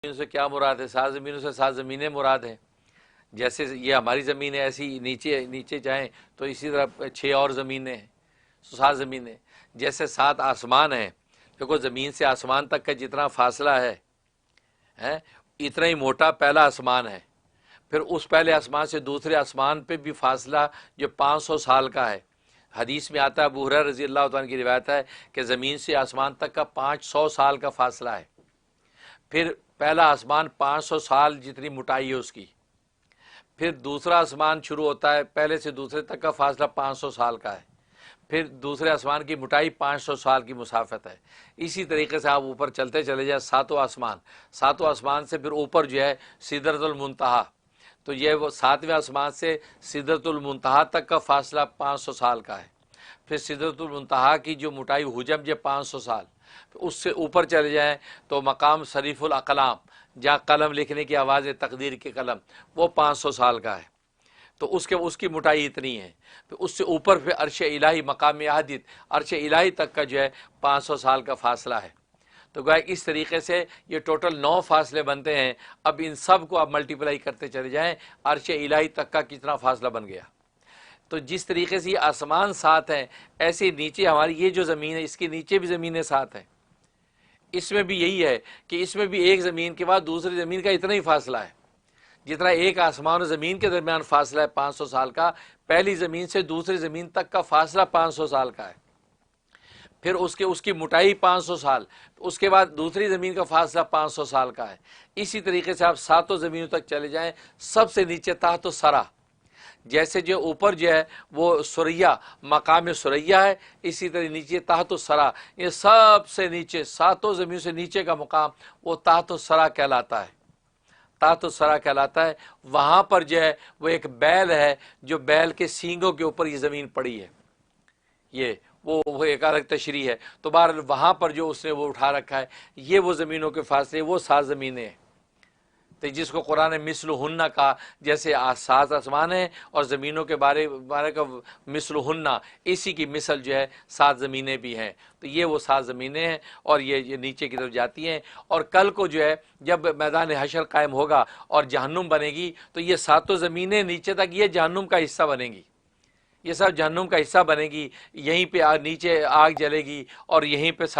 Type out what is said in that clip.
زمین سے کیا مراد ہے؟ 7 زمینوں سے 7 زمینیں مراد ہیں. جیسے یہ ہماری زمین ہے، ایسی نیچے جائیں تو اسی طرح 6 اور زمینیں ہیں، 7 زمینیں. جیسے 7 آسمان ہیں، دیکھو زمین سے آسمان تک کا جتنا فاصلہ ہے اتنا ہی موٹا پہلا آسمان ہے. پھر اس پہلے آسمان سے دوسرے آسمان پہ بھی فاصلہ جو 500 سال کا ہے. حدیث میں آتا ہے، ابو ہریرہ رضی اللہ عنہ کی روایت ہے کہ زمین سے آسمان تک کا 500 سال کا فاصلہ ہے. پھر پہلا آسمان 500 سال جتنی موٹائی ہے اس کی. پھر دوسرا آسمان شروع ہوتا ہے، پہلے سے دوسرے تک کا فاصلہ 500 سال کا ہے. پھر دوسرے آسمان کی موٹائی 500 سال کی مسافت ہے. اسی طریقے سے آپ اوپر چلتے چلے جائیں، 7 آسمان سے پھر اوپر جو ہے سدرۃ المنتہا، تو یہ وہ 7ویں آسمان سے سدرۃ المنتہا تک کا فاصلہ 500 سال کا ہے. پھر سدرۃ المنتہا کی جو موٹائی حجم جو 500 سال، اس سے اوپر چلے جائیں تو مقام صریف الاقلام، جہاں قلم لکھنے کی آواز ہے، تقدیر کے قلم، وہ 500 سال کا ہے. تو اس کی موٹائی اتنی ہے. پھر اس سے اوپر پھر عرش الہی، مقام احدیت، عرش الہی تک کا جو ہے 500 سال کا فاصلہ ہے. تو گویا اس طریقے سے یہ ٹوٹل 9 فاصلے بنتے ہیں. اب ان سب کو آپ ملٹیپلائی کرتے چلے جائیں، عرش الہی تک کا کتنا فاصلہ بن گیا. تو جس طریقے سے یہ آسمان 7 ہیں، ایسے نیچے ہماری یہ جو زمین ہے، اس کے نیچے بھی زمینیں 7 ہیں. اس میں بھی یہی ہے کہ اس میں بھی ایک زمین کے بعد دوسری زمین کا اتنا ہی فاصلہ ہے جتنا ایک آسمان و زمین کے درمیان فاصلہ ہے 500 سال کا. پہلی زمین سے دوسری زمین تک کا فاصلہ 500 سال کا ہے. پھر اس کی موٹائی 500 سال، اس کے بعد دوسری زمین کا فاصلہ 500 سال کا ہے. اسی طریقے سے آپ 7 زمینوں تک چلے جائیں، سب سے نیچے تحت الثری، جیسے جو اوپر جو ہے وہ سریا، مقام سریا ہے، اسی طرح نیچے تحت الثری. یہ سب سے نیچے 7 زمینوں سے نیچے کا مقام وہ تحت الثری کہلاتا ہے. تحت الثری کہلاتا ہے. وہاں پر جو ہے وہ ایک بیل ہے، جو بیل کے سینگوں کے اوپر یہ زمین پڑی ہے. یہ وہ ایک الگ تشریح ہے. تو بہرحال وہاں پر جو اس نے وہ اٹھا رکھا ہے، یہ وہ زمینوں کے فاصلے، وہ 7 زمینیں ہیں. تو جس کو قرآن مثل ہن کہا، جیسے 7 آسمان ہیں اور زمینوں کے بارے کا مثل ہن، اسی کی مثل جو ہے 7 زمینیں بھی ہیں. تو یہ وہ 7 زمینیں ہیں اور یہ نیچے کی طرف جاتی ہیں. اور کل کو جو ہے جب میدان حشر قائم ہوگا اور جہنم بنے گی، تو یہ 7 زمینیں نیچے تک یہ جہنم کا حصہ بنے گی. یہ سب جہنم کا حصہ بنے گی. یہیں پہ نیچے آگ جلے گی اور یہیں پہ ساری